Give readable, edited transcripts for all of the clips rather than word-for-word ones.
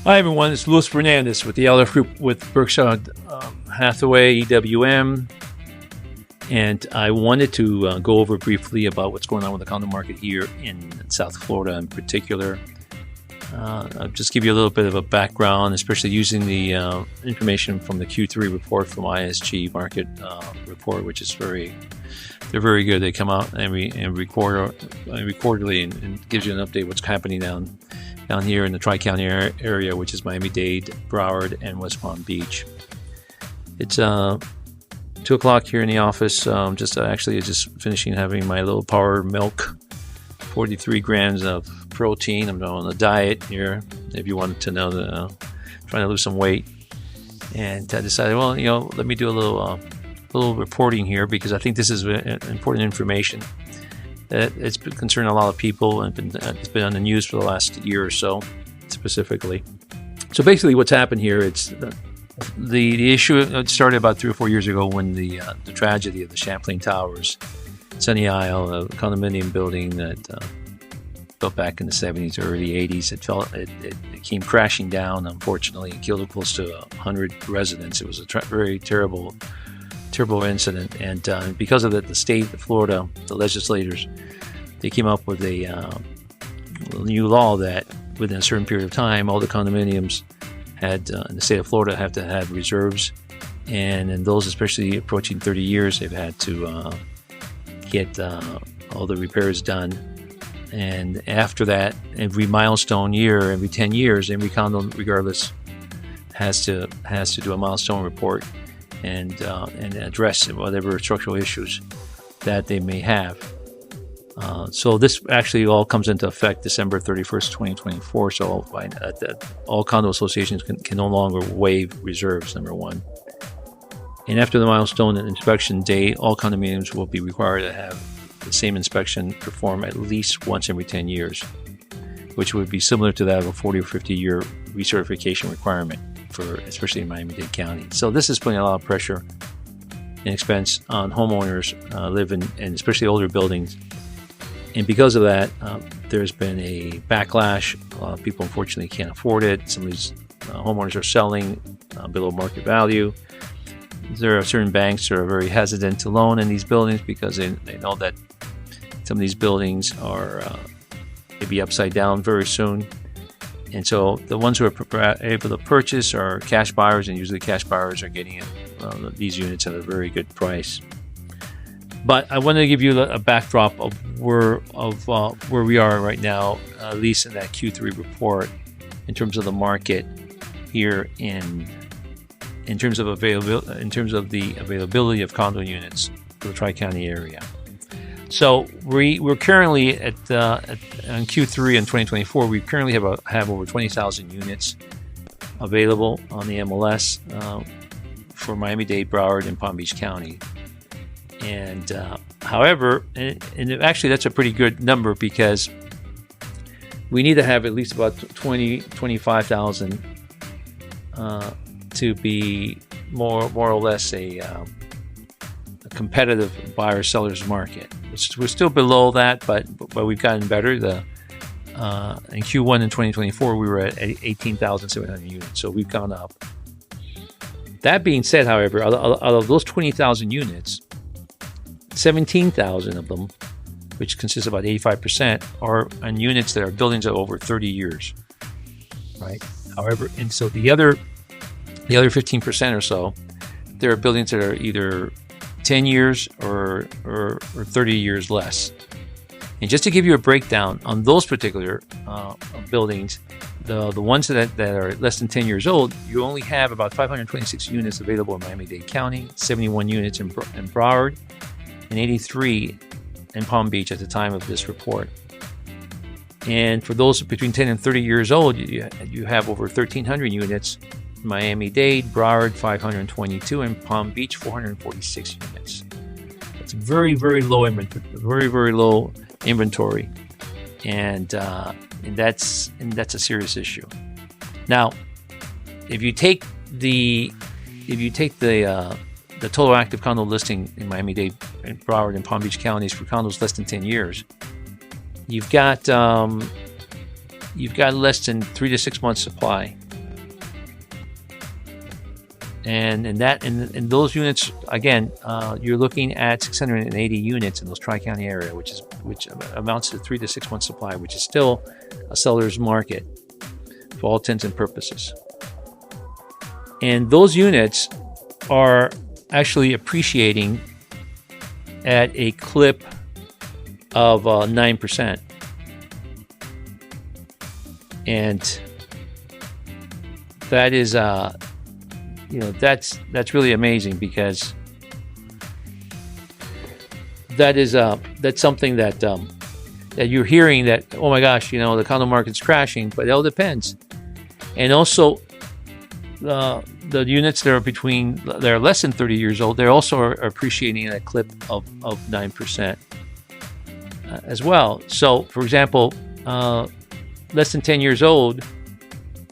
Hi everyone, it's Luis Fernandez with the LF Group with Berkshire Hathaway EWM, and I wanted to go over briefly about what's going on with the condo market here in South Florida in particular. I'll just give you a little bit of a background, especially using the information from the Q3 report from ISG Market report, which is they're very good. They come out every quarterly and gives you an update what's happening down here in the Tri-County area, which is Miami-Dade, Broward, and West Palm Beach. It's 2 o'clock here in the office. Just finishing having my little power milk, 43 grams of protein. I'm on a diet here, if you wanted to know, trying to lose some weight. And I decided, let me do a little reporting here, because I think this is important information. It's been concerning a lot of people, and it's been on the news for the last year or so, specifically. So basically what's happened here, it's the issue started about 3 or 4 years ago when the tragedy of the Champlain Towers, Sunny Isle, a condominium building that built back in the 70s or early 80s. It came crashing down, unfortunately. It killed close to 100 residents. It was a very terrible incident, and because of it, the state of Florida, the legislators, they came up with a new law that within a certain period of time, all the condominiums had in the state of Florida have to have reserves, and in those especially approaching 30 years, they've had to get all the repairs done. And after that, every milestone year, every 10 years, every condo, regardless, has to do a milestone report and address whatever structural issues that they may have. So this actually all comes into effect December 31st, 2024. So all condo associations can no longer waive reserves, number one. And after the milestone inspection date, all condominiums will be required to have the same inspection performed at least once every 10 years, which would be similar to that of a 40 or 50 year recertification requirement, especially in Miami-Dade County. So this is putting a lot of pressure and expense on homeowners living in especially older buildings. And because of that, there's been a backlash. A lot of people unfortunately can't afford it. Some of these homeowners are selling below market value. There are certain banks that are very hesitant to loan in these buildings because they know that some of these buildings are maybe upside down very soon. And so the ones who are able to purchase are cash buyers, and usually cash buyers are getting these units at a very good price. But I want to give you a backdrop of where we are right now, at least in that Q3 report, in terms of the market here in terms of the availability of condo units for the Tri-County area. So we're currently on Q3 in 2024. We currently have over 20,000 units available on the MLS for Miami-Dade, Broward, and Palm Beach County. And however, and actually that's a pretty good number, because we need to have at least about 25,000 to be more or less a competitive buyer-sellers market. We're still below that, but we've gotten better. In Q1 in 2024, we were at 18,700 units, so we've gone up. That being said, however, out of those 20,000 units, 17,000 of them, which consists of about 85%, are on units that are buildings of over 30 years, right? However, and so the other 15% or so, there are buildings that are either 10 years or 30 years less. And just to give you a breakdown on those particular buildings, the ones that are less than 10 years old, you only have about 526 units available in Miami-Dade County, 71 units in Broward, and 83 in Palm Beach at the time of this report. And for those between 10 and 30 years old, you have over 1,300 units in Miami-Dade, Broward 522, and Palm Beach 446 units. That's very, very low inventory. Very, very low inventory, and that's a serious issue. Now, if you take the total active condo listing in Miami-Dade, and Broward, and Palm Beach counties for condos less than 10 years, you've got less than 3 to 6 months supply And those units, again, you're looking at 680 units in those Tri-County area, which amounts to 3 to 6 months supply, which is still a seller's market for all intents and purposes. And those units are actually appreciating at a clip of 9%. And that is that's really amazing, because that's something that you're hearing, that, oh my gosh, the condo market's crashing, but it all depends. And also the units that are less than 30 years old, they're also appreciating at a clip of 9% as well. So for example, less than 10 years old,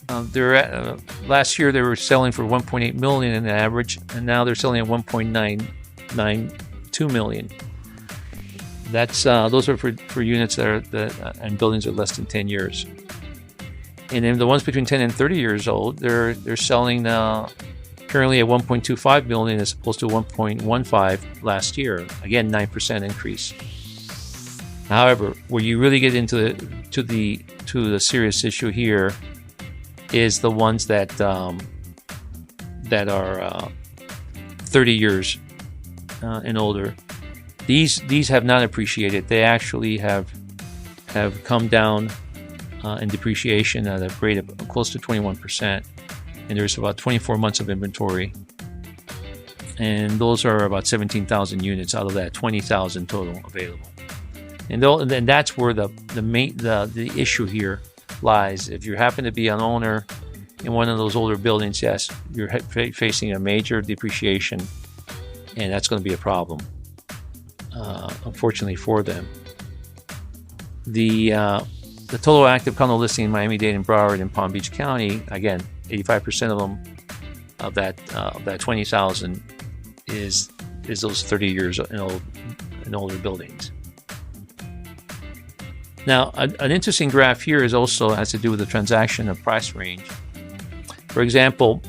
last year they were selling for $1.8 million in average, and now they're selling at $1.992 million. That's those are for units and buildings that are less than 10 years. And then the ones between 10 and 30 years old, they're selling currently at $1.25 million as opposed to $1.15 last year. Again, 9% increase. However, where you really get into the serious issue here is the ones that are 30 years and older. These have not appreciated. They actually have come down in depreciation at a rate of close to 21%, and there's about 24 months of inventory, and those are about 17,000 units out of that 20,000 total available. And that's where the issue here lies. If you happen to be an owner in one of those older buildings, yes, you're facing a major depreciation, and that's going to be a problem, unfortunately for them. The total active condo listing in Miami-Dade and Broward and Palm Beach County, again, 85% of them, of that 20,000 is those 30 years and older buildings. Now, an interesting graph here has to do with the transaction and price range. For example,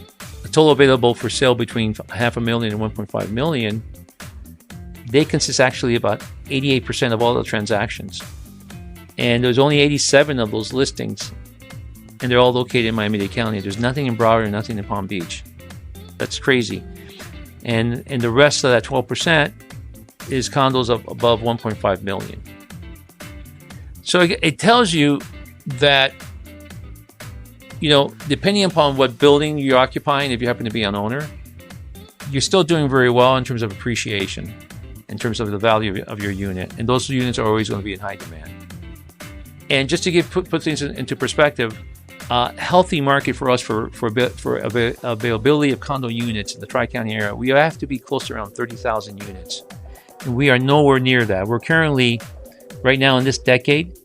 the total available for sale between $500,000 and $1.5 million, they consist actually about 88% of all the transactions. And there's only 87 of those listings, and they're all located in Miami-Dade County. There's nothing in Broward and nothing in Palm Beach. That's crazy. And the rest of that 12% is condos above $1.5 million. So it tells you that, depending upon what building you're occupying, if you happen to be an owner, you're still doing very well in terms of appreciation, in terms of the value of your unit. And those units are always going to be in high demand. And just to put things into perspective, healthy market for us for availability of condo units in the Tri-County area, we have to be close to around 30,000 units. And we are nowhere near that. We're currently, right now in this decade,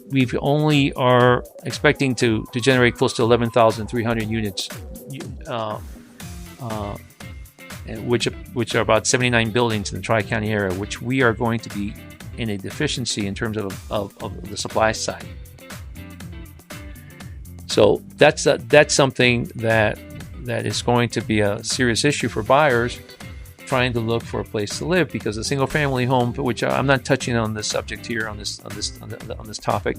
we only are expecting to generate close to 11,300 units, which are about 79 buildings in the Tri-County area, which we are going to be in a deficiency in terms of the supply side. So that's something that is going to be a serious issue for buyers trying to look for a place to live, because a single family home, which I'm not touching on this subject here on this topic,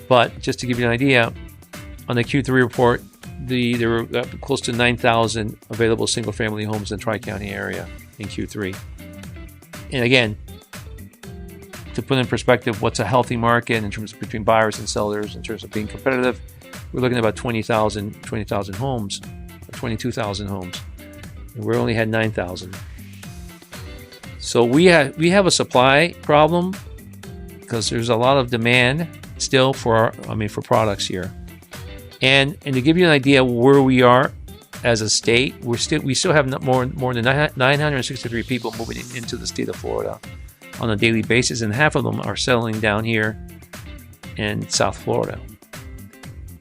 but just to give you an idea, on the Q3 report, there were close to 9,000 available single family homes in the Tri-County area in Q3. And again, to put in perspective what's a healthy market in terms of between buyers and sellers, in terms of being competitive, we're looking at about 20,000 homes, or 22,000 homes. And we only had 9,000. So we have a supply problem, because there's a lot of demand still for products here. And to give you an idea where we are as a state, we still have more than 963 people moving into the state of Florida on a daily basis, and half of them are settling down here in South Florida.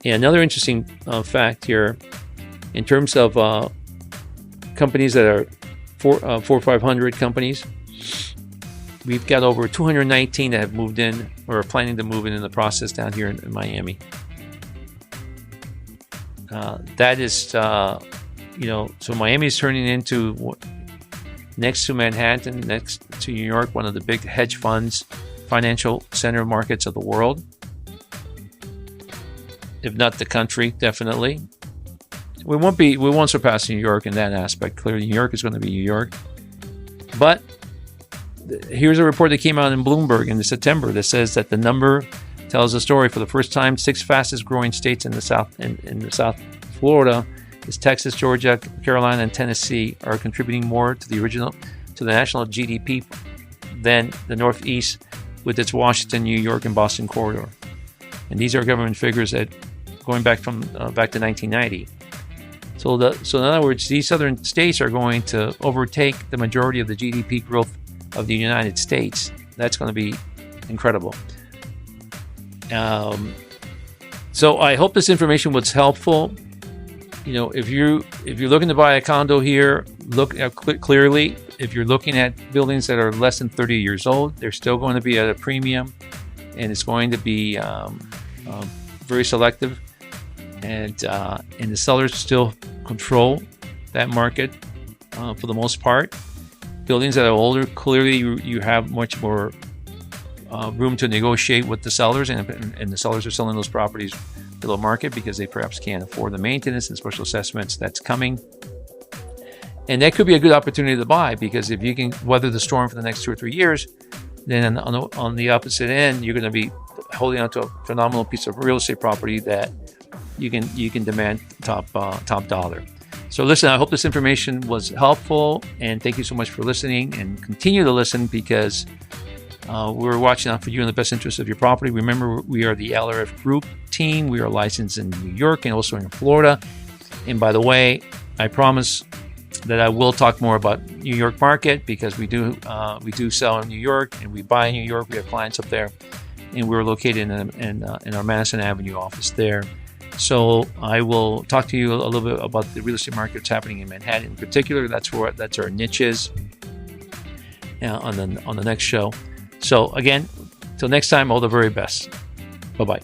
And another interesting fact here, in terms of companies that are 4,500 companies, we've got over 219 that have moved in or are planning to move in the process down here in Miami. That is So Miami's turning into, next to Manhattan, next to New York, one of the big hedge funds, financial center markets of the world. If not the country, definitely. We won't surpass New York in that aspect. Clearly, New York is going to be New York. But here's a report that came out in Bloomberg in September that says that the number tells a story. For the first time, 6 fastest growing states in the South, in the South Florida, is Texas, Georgia, Carolina, and Tennessee are contributing more to the national GDP than the Northeast, with its Washington, New York, and Boston corridor. And these are government figures that going back to 1990. So in other words, these southern states are going to overtake the majority of the GDP growth of the United States. That's going to be incredible. So I hope this information was helpful. If you're looking to buy a condo here, look clearly. If you're looking at buildings that are less than 30 years old, they're still going to be at a premium, and it's going to be very selective. And the sellers still control that market for the most part. Buildings that are older, clearly you have much more room to negotiate with the sellers, and the sellers are selling those properties below market because they perhaps can't afford the maintenance and special assessments that's coming. And that could be a good opportunity to buy, because if you can weather the storm for the next 2 or 3 years, then on the opposite end, you're going to be holding on to a phenomenal piece of real estate property that you can demand top dollar. So listen, I hope this information was helpful, and thank you so much for listening, and continue to listen, because we're watching out for you in the best interest of your property. Remember, we are the LRF Group team. We are licensed in New York and also in Florida. And by the way, I promise that I will talk more about New York market, because we do sell in New York and we buy in New York. We have clients up there, and we're located in our Madison Avenue office there. So I will talk to you a little bit about the real estate markets happening in Manhattan in particular. That's our niches on the next show. So again, till next time, all the very best. Bye-bye.